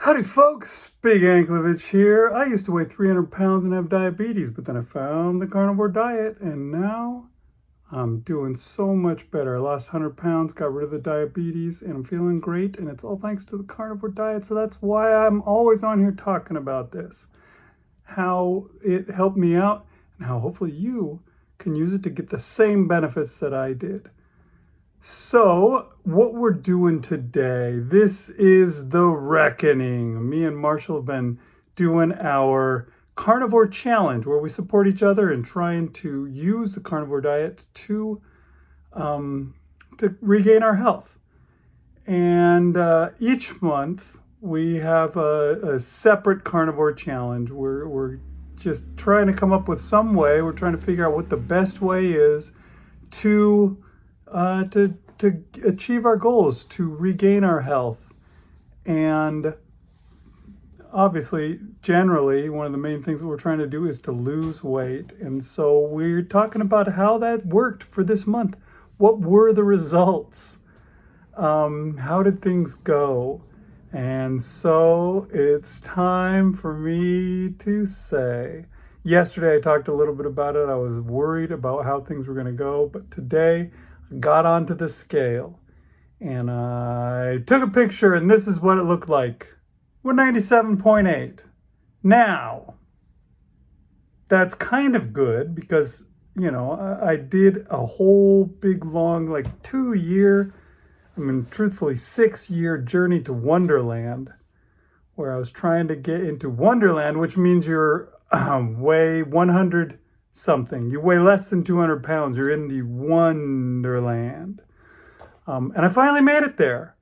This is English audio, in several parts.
Howdy folks, Big Anklevich here. I used to weigh 300 pounds and have diabetes, but then I found the carnivore diet and now I'm doing so much better. I lost 100 pounds, got rid of the diabetes, and I'm feeling great, and it's all thanks to the carnivore diet. So that's why I'm always on here talking about this, how it helped me out, and how hopefully you can use it to get the same benefits that I did. So, what we're doing today, this is the reckoning. Me and Marshall have been doing our carnivore challenge where we support each other in trying to use the carnivore diet to regain our health. And each month we have a separate carnivore challenge. We're just trying to come up with some way. We're trying to figure out what the best way is to achieve our goals, to regain our health. And obviously, generally, one of the main things that we're trying to do is to lose weight. And so we're talking about how that worked for this month. What were the results? How did things go? And so it's time for me to say, yesterday I talked a little bit about it. I was worried about how things were going to go, but today got onto the scale and I took a picture and this is what it looked like. 197.8. Now, that's kind of good because, I did a whole big long, like truthfully 6-year journey to Wonderland where I was trying to get into Wonderland, which means you're weigh 100 something. You weigh less than 200 pounds. You're in the Wonderland. And I finally made it there.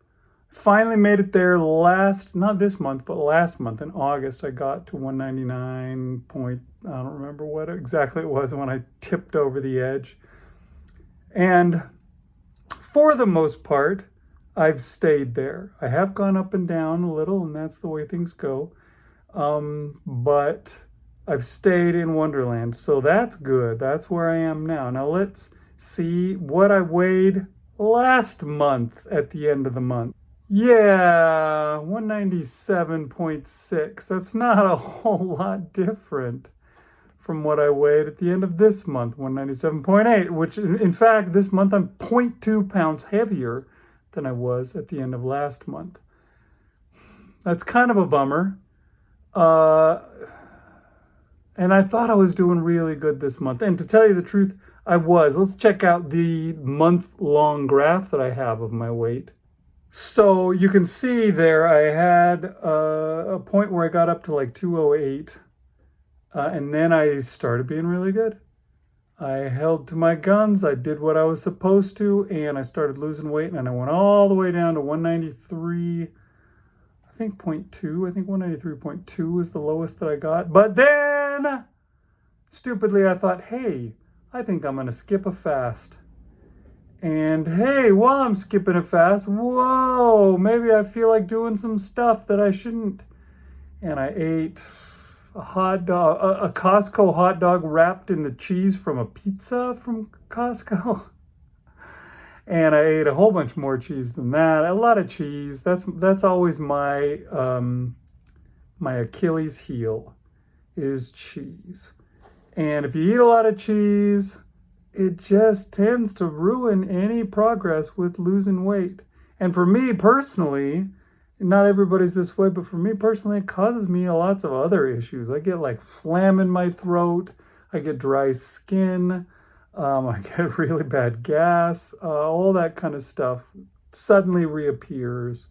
Not this month, but last month in August, I got to 199 point, I don't remember what exactly it was when I tipped over the edge. And for the most part, I've stayed there. I have gone up and down a little, and that's the way things go. But I've stayed in Wonderland, so that's good. That's where I am now. Now let's see what I weighed last month at the end of the month. Yeah, 197.6. That's not a whole lot different from what I weighed at the end of this month, 197.8, which in fact, this month I'm 0.2 pounds heavier than I was at the end of last month. That's kind of a bummer. And I thought I was doing really good this month. And to tell you the truth, I was. Let's check out the month-long graph that I have of my weight. So you can see there I had a point where I got up to like 208. And then I started being really good. I held to my guns. I did what I was supposed to. And I started losing weight. And I went all the way down to 193. I think 0.2. I think 193.2 is the lowest that I got. But then, stupidly, I thought, hey, I think I'm going to skip a fast. And hey, while I'm skipping a fast, whoa, maybe I feel like doing some stuff that I shouldn't. And I ate a hot dog, a Costco hot dog wrapped in the cheese from a pizza from Costco. And I ate a whole bunch more cheese than that. A lot of cheese. That's always my my Achilles heel is cheese. And if you eat a lot of cheese, it just tends to ruin any progress with losing weight. And for me personally, not everybody's this way, but for me personally, it causes me lots of other issues. I get like phlegm in my throat. I get dry skin. I get really bad gas, all that kind of stuff suddenly reappears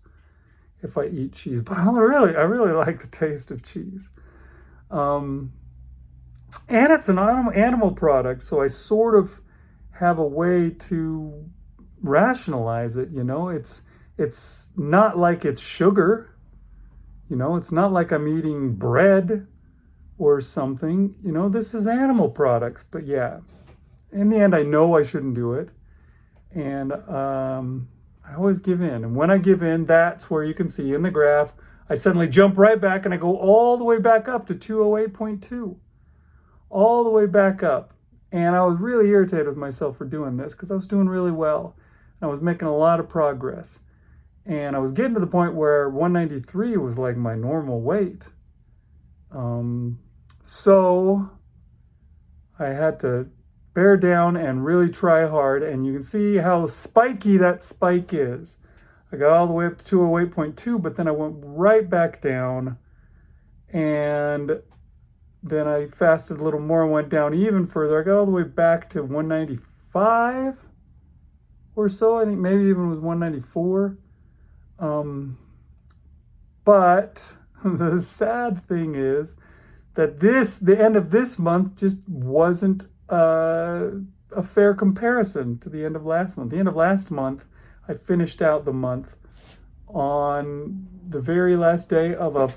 if I eat cheese. But I really like the taste of cheese. And it's an animal product, so I sort of have a way to rationalize it, It's not like it's sugar, it's not like I'm eating bread or something, this is animal products. But yeah. In the end, I know I shouldn't do it, and I always give in. And when I give in, that's where you can see in the graph, I suddenly jump right back and I go all the way back up to 208.2, all the way back up. And I was really irritated with myself for doing this because I was doing really well. And I was making a lot of progress. And I was getting to the point where 193 was like my normal weight. So I had to bear down and really try hard. And you can see how spiky that spike is. I got all the way up to 208.2, but then I went right back down. And then I fasted a little more and went down even further. I got all the way back to 195 or so. I think maybe even was 194. But the sad thing is that the end of this month just wasn't a fair comparison to the end of last month. The end of last month, I finished out the month on the very last day of a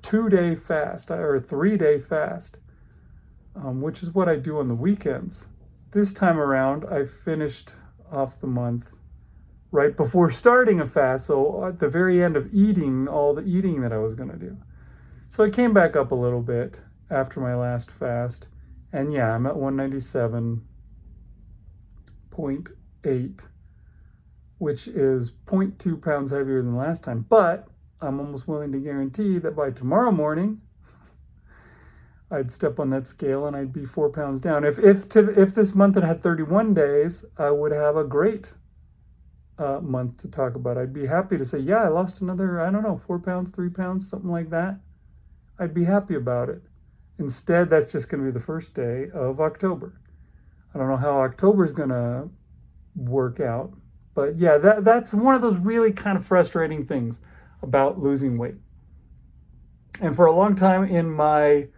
2-day fast or a 3-day fast, which is what I do on the weekends. This time around, I finished off the month right before starting a fast, so at the very end of eating all the eating that I was going to do. So I came back up a little bit after my last fast, and yeah, I'm at 197.8, which is 0.2 pounds heavier than last time. But I'm almost willing to guarantee that by tomorrow morning, I'd step on that scale and I'd be 4 pounds down. If this month had 31 days, I would have a great month to talk about. I'd be happy to say, yeah, I lost another, I don't know, 4 pounds, 3 pounds, something like that. I'd be happy about it. Instead, that's just going to be the first day of October. I don't know how October is going to work out. But yeah, that's one of those really kind of frustrating things about losing weight. And for a long time in my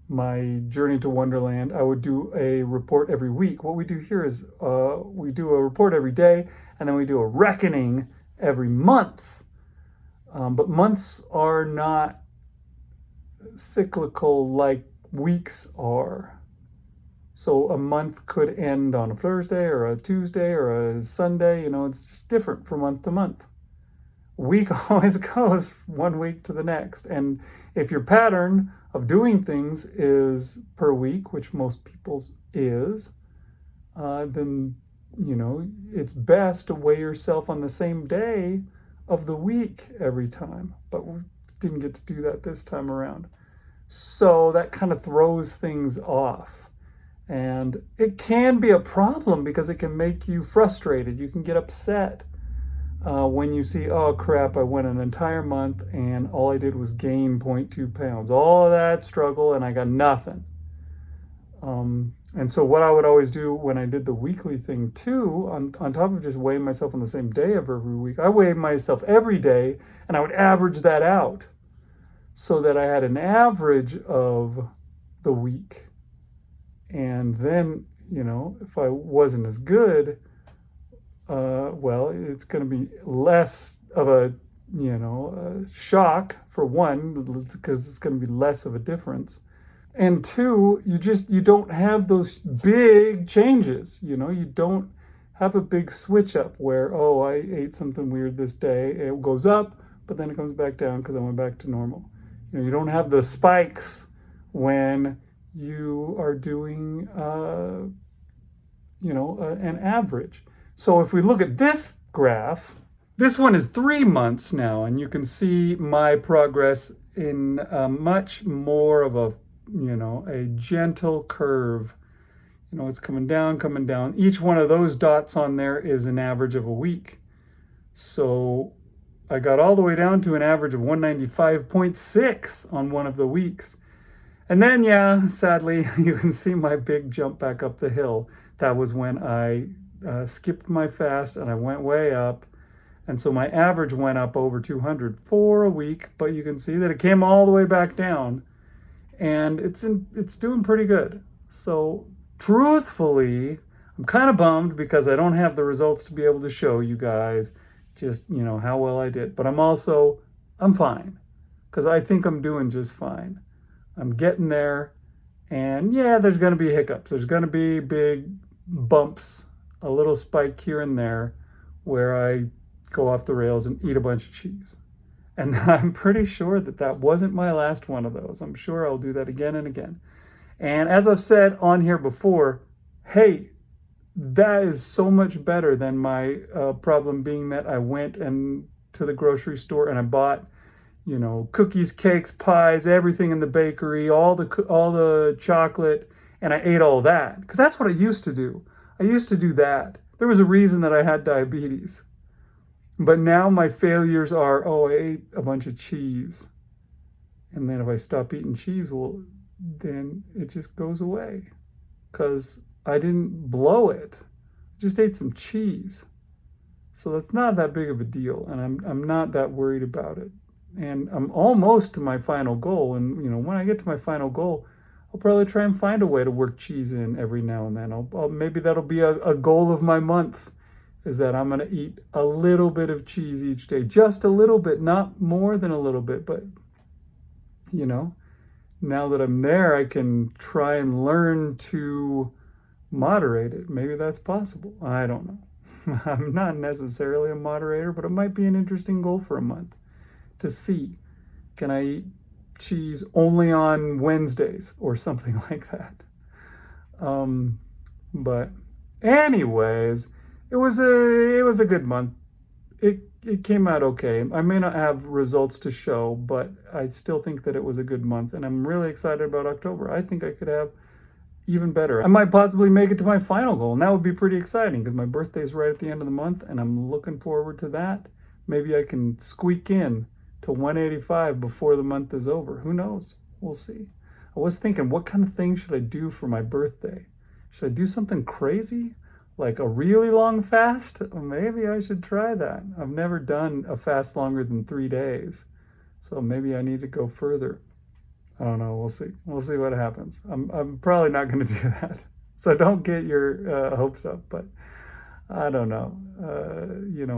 my journey to Wonderland, I would do a report every week. What we do here is we do a report every day, and then we do a reckoning every month. But months are not cyclical like weeks are. So a month could end on a Thursday or a Tuesday or a Sunday. You know, it's just different from month to month. Week always goes one week to the next. And if your pattern of doing things is per week, which most people's is, then, you know, it's best to weigh yourself on the same day of the week every time. But we didn't get to do that this time around. So that kind of throws things off. And it can be a problem because it can make you frustrated. You can get upset when you see, oh crap, I went an entire month and all I did was gain 0.2 pounds. All of that struggle and I got nothing. And so what I would always do when I did the weekly thing too, on top of just weighing myself on the same day of every week, I weighed myself every day and I would average that out so that I had an average of the week. And then, you know, if I wasn't as good, well, it's going to be less of a, you know, shock for one, because it's going to be less of a difference. And two, you don't have those big changes. You know, you don't have a big switch up where, oh, I ate something weird this day. It goes up, but then it comes back down because I went back to normal. You know, you don't have the spikes when you are doing, you know, an average. So if we look at this graph, this one is 3 months now, and you can see my progress in much more of a, you know, a gentle curve. You know, it's coming down, coming down. Each one of those dots on there is an average of a week. So I got all the way down to an average of 195.6 on one of the weeks. And then, yeah, sadly, you can see my big jump back up the hill. That was when I skipped my fast and I went way up. And so my average went up over 200 for a week, but you can see that it came all the way back down. And it's doing pretty good. So truthfully, I'm kind of bummed because I don't have the results to be able to show you guys just, you know, how well I did. But I'm fine because I think I'm doing just fine. I'm getting there. And yeah, there's going to be hiccups. There's going to be big bumps, a little spike here and there where I go off the rails and eat a bunch of cheese. And I'm pretty sure that wasn't my last one of those. I'm sure I'll do that again and again. And as I've said on here before, hey, that is so much better than my problem being that I went and to the grocery store and I bought, cookies, cakes, pies, everything in the bakery, all the chocolate, and I ate all that because that's what I used to do. I used to do that. There was a reason that I had diabetes. But now my failures are, oh, I ate a bunch of cheese. And then if I stop eating cheese, well, then it just goes away because I didn't blow it. I just ate some cheese. So that's not that big of a deal, and I'm not that worried about it. And I'm almost to my final goal. And when I get to my final goal, I'll probably try and find a way to work cheese in every now and then. Maybe that'll be a goal of my month, is that I'm going to eat a little bit of cheese each day, just a little bit, not more than a little bit. But now that I'm there, I can try and learn to moderate it. Maybe that's possible. I don't know. I'm not necessarily a moderator, but it might be an interesting goal for a month to see, can I eat cheese only on Wednesdays or something like that. But anyways, it was a good month. It came out okay. I may not have results to show, but I still think that it was a good month, and I'm really excited about October. I think I could have even better. I might possibly make it to my final goal, and that would be pretty exciting because my birthday is right at the end of the month, and I'm looking forward to that. Maybe I can squeak in to 185 before the month is over. Who knows? We'll see. I was thinking, what kind of thing should I do for my birthday? Should I do something crazy? Like a really long fast? Maybe I should try that. I've never done a fast longer than 3 days, so maybe I need to go further. I don't know. We'll see. We'll see what happens. I'm probably not going to do that. So don't get your hopes up. But I don't know.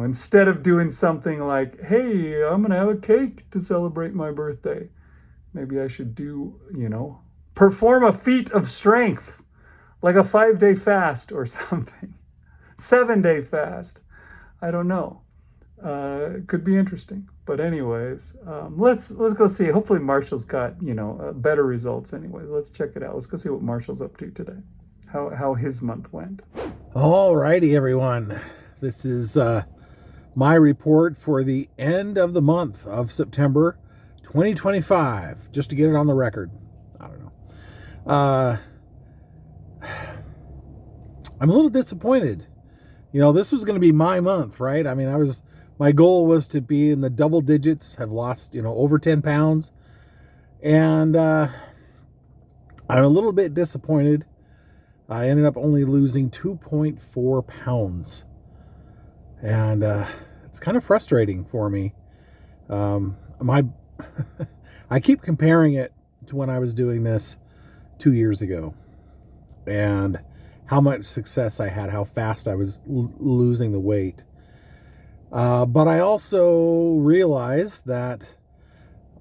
Instead of doing something like, hey, I'm going to have a cake to celebrate my birthday, maybe I should do, perform a feat of strength, like a 5-day fast or something, 7-day fast. I don't know. It could be interesting. But anyways, let's go see. Hopefully Marshall's got, better results anyway. Let's check it out. Let's go see what Marshall's up to today, how his month went. All righty, everyone. This is my report for the end of the month of September 2025, just to get it on the record. I don't know. I'm a little disappointed. This was going to be my month, right? I mean, my goal was to be in the double digits, have lost, over 10 pounds. And I'm a little bit disappointed. I ended up only losing 2.4 pounds. And it's kind of frustrating for me. I keep comparing it to when I was doing this 2 years ago. And how much success I had, how fast I was losing the weight. But I also realized that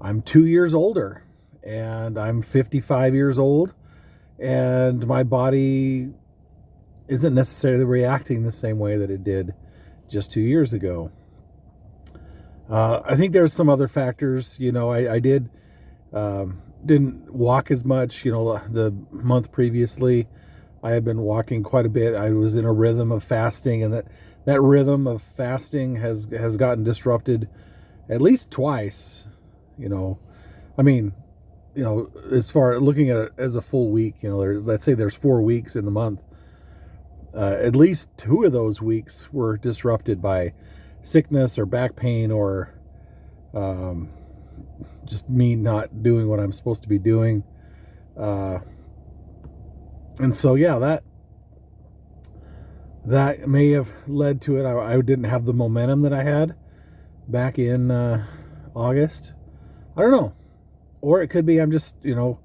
I'm 2 years older, and I'm 55 years old, and my body isn't necessarily reacting the same way that it did just 2 years ago. I think there's some other factors. I didn't walk as much, the month previously. I had been walking quite a bit. I was in a rhythm of fasting, and that rhythm of fasting has gotten disrupted at least twice. As far looking at it as a full week, let's say there's 4 weeks in the month. At least 2 of those weeks were disrupted by sickness or back pain or just me not doing what I'm supposed to be doing. And so, yeah, that may have led to it. I didn't have the momentum that I had back in August. I don't know. Or it could be I'm just, in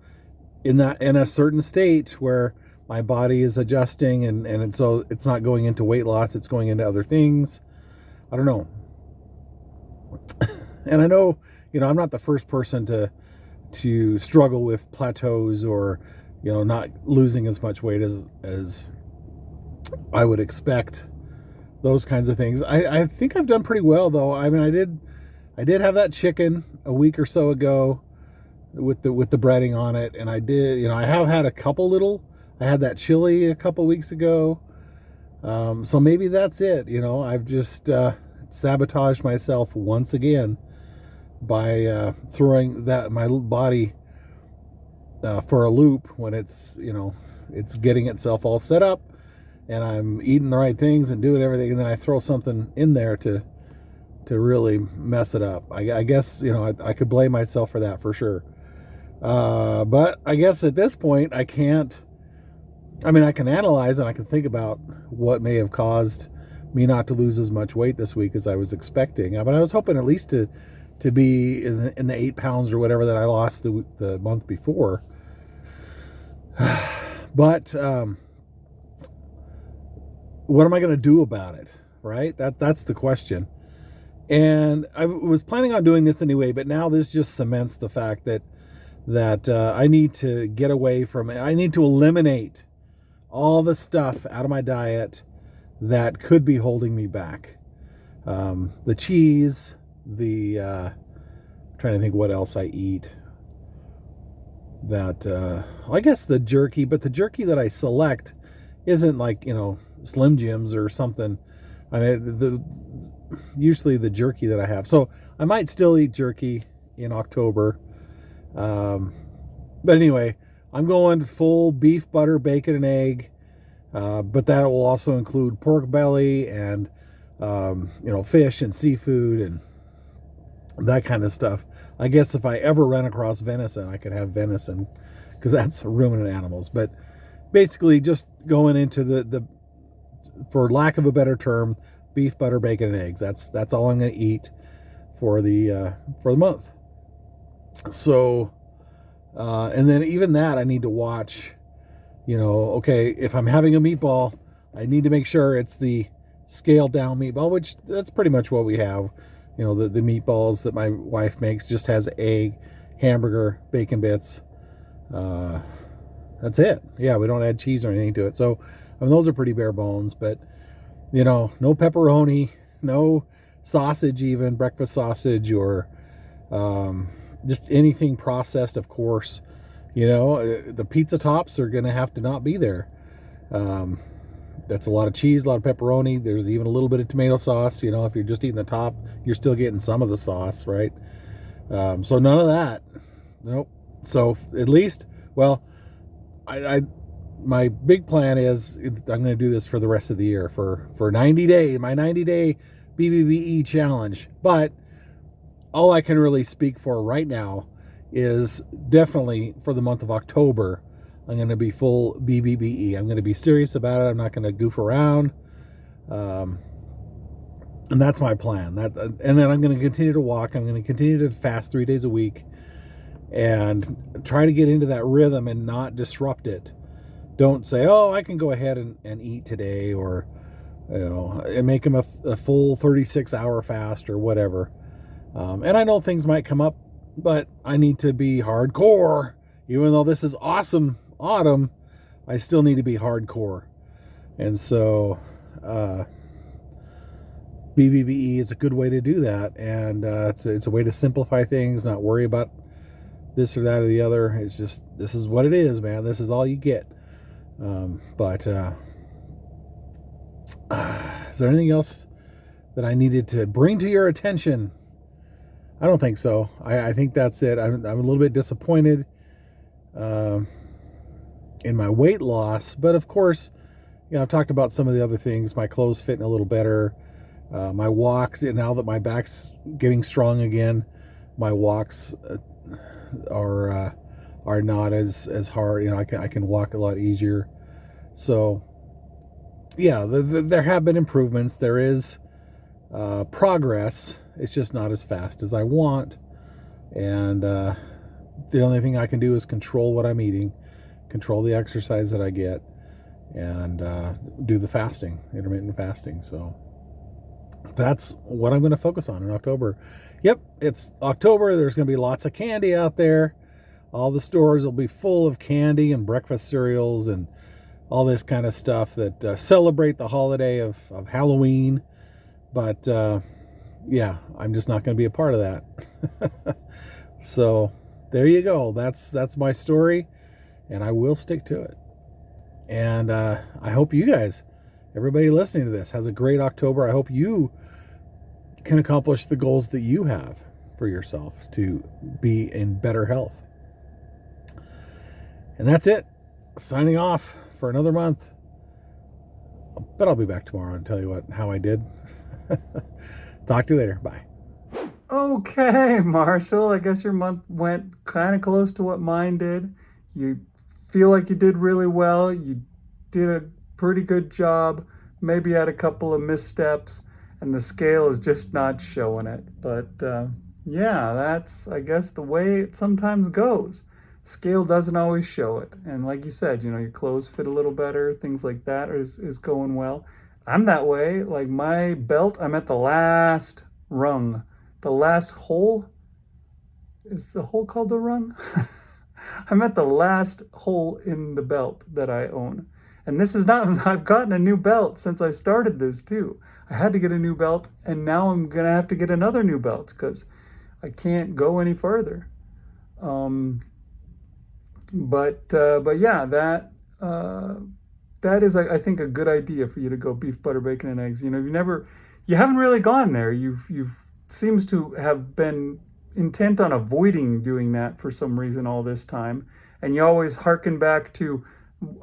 a certain state where my body is adjusting and so it's not going into weight loss, it's going into other things. I don't know. And I know, I'm not the first person to struggle with plateaus or, not losing as much weight as I would expect, those kinds of things. I think I've done pretty well, though. I mean, I did have that chicken a week or so ago with the breading on it, and I have had a couple I had that chili a couple weeks ago. So maybe that's it. I've just sabotaged myself once again by throwing my body for a loop when it's getting itself all set up, and I'm eating the right things and doing everything, and then I throw something in there to really mess it up. I guess I could blame myself for that for sure. But I guess at this point I can't. I mean, I can analyze and I can think about what may have caused me not to lose as much weight this week as I was expecting. But I was hoping at least to be in the 8 pounds or whatever that I lost the month before. But what am I going to do about it? Right? That's the question. And I was planning on doing this anyway, but now this just cements the fact that I need to get away from it. I need to eliminate all the stuff out of my diet that could be holding me back. The cheese, I'm trying to think what else I eat. I guess the jerky, but the jerky that I select isn't like, Slim Jims or something. I mean, usually the jerky that I have. So I might still eat jerky in October. But anyway, I'm going full beef, butter, bacon, and egg. But that will also include pork belly and, fish and seafood and that kind of stuff. I guess if I ever run across venison, I could have venison because that's ruminant animals. But basically just going into the for lack of a better term, beef, butter, bacon, and eggs. That's all I'm going to eat for the month. So, and then even that I need to watch, okay, if I'm having a meatball, I need to make sure it's the scaled down meatball, which that's pretty much what we have. The meatballs that my wife makes just has egg, hamburger, bacon bits. That's it. Yeah, we don't add cheese or anything to it. So, I mean, those are pretty bare bones, but, no pepperoni, no sausage even, breakfast sausage or just anything processed, of course. The pizza tops are going to have to not be there. That's a lot of cheese, a lot of pepperoni. There's even a little bit of tomato sauce. If you're just eating the top, you're still getting some of the sauce, right? So none of that. Nope. So at least, well, my big plan is I'm going to do this for the rest of the year for 90 days, my 90-day BBBE challenge. But all I can really speak for right now is definitely for the month of October, I'm going to be full BBBE. I'm going to be serious about it. I'm not going to goof around. And that's my plan. And then I'm going to continue to walk. I'm going to continue to fast 3 days a week and try to get into that rhythm and not disrupt it. Don't say, oh, I can go ahead and eat today or, and make them a full 36-hour fast or whatever. And I know things might come up, but I need to be hardcore. Even though this is awesome autumn, I still need to be hardcore. And so BBBE is a good way to do that. And it's a way to simplify things, not worry about this or that or the other. It's just, this is what it is, man. This is all you get. But is there anything else that I needed to bring to your attention? I don't think so. I think that's it. I'm a little bit disappointed in my weight loss, but of course, I've talked about some of the other things. My clothes fitting a little better. My walks, now that my back's getting strong again, my walks are not as hard. I can walk a lot easier. So, yeah, there have been improvements. There is progress. It's just not as fast as I want. And the only thing I can do is control what I'm eating, control the exercise that I get, and do the fasting, intermittent fasting. So that's what I'm going to focus on in October. Yep, it's October. There's going to be lots of candy out there. All the stores will be full of candy and breakfast cereals and all this kind of stuff that celebrate the holiday of Halloween. But yeah, I'm just not going to be a part of that. So there you go. That's my story, and I will stick to it. And I hope you guys everybody listening to this has a great October. I hope you can accomplish the goals that you have for yourself to be in better health. And that's it. Signing off for another month. But I'll be back tomorrow and tell you how I did. Talk to you later. Bye. Okay, Marshall, I guess your month went kind of close to what mine did. You feel like you did really well. You did a pretty good job. Maybe had a couple of missteps, and the scale is just not showing it. But yeah, that's, I guess, the way it sometimes goes. Scale doesn't always show it. And like you said, your clothes fit a little better, things like that is going well. I'm that way. Like my belt, I'm at the last rung. The last hole? Is the hole called the rung? I'm at the last hole in the belt that I own. And this is not, I've gotten a new belt since I started this too. I had to get a new belt, and now I'm going to have to get another new belt because I can't go any further. But yeah, that is, I think, a good idea for you to go beef, butter, bacon, and eggs. You haven't really gone there. You've seems to have been intent on avoiding doing that for some reason all this time. And you always hearken back to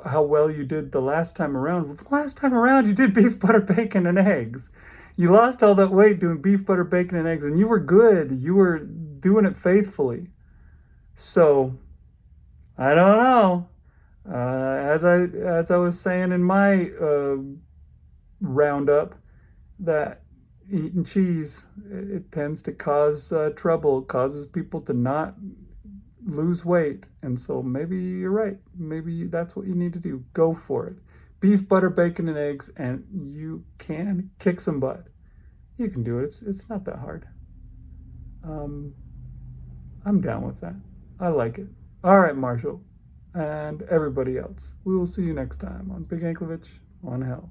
how well you did the last time around. Well, the last time around, you did beef, butter, bacon, and eggs. You lost all that weight doing beef, butter, bacon, and eggs, and you were good. You were doing it faithfully. So, I don't know. As I was saying in my roundup, that eating cheese, it tends to cause trouble. It causes people to not lose weight. And so maybe you're right. Maybe that's what you need to do. Go for it. Beef, butter, bacon, and eggs, and you can kick some butt. You can do it. It's not that hard. I'm down with that. I like it. All right, Marshall, and everybody else. We will see you next time on Big Anklevich on Health.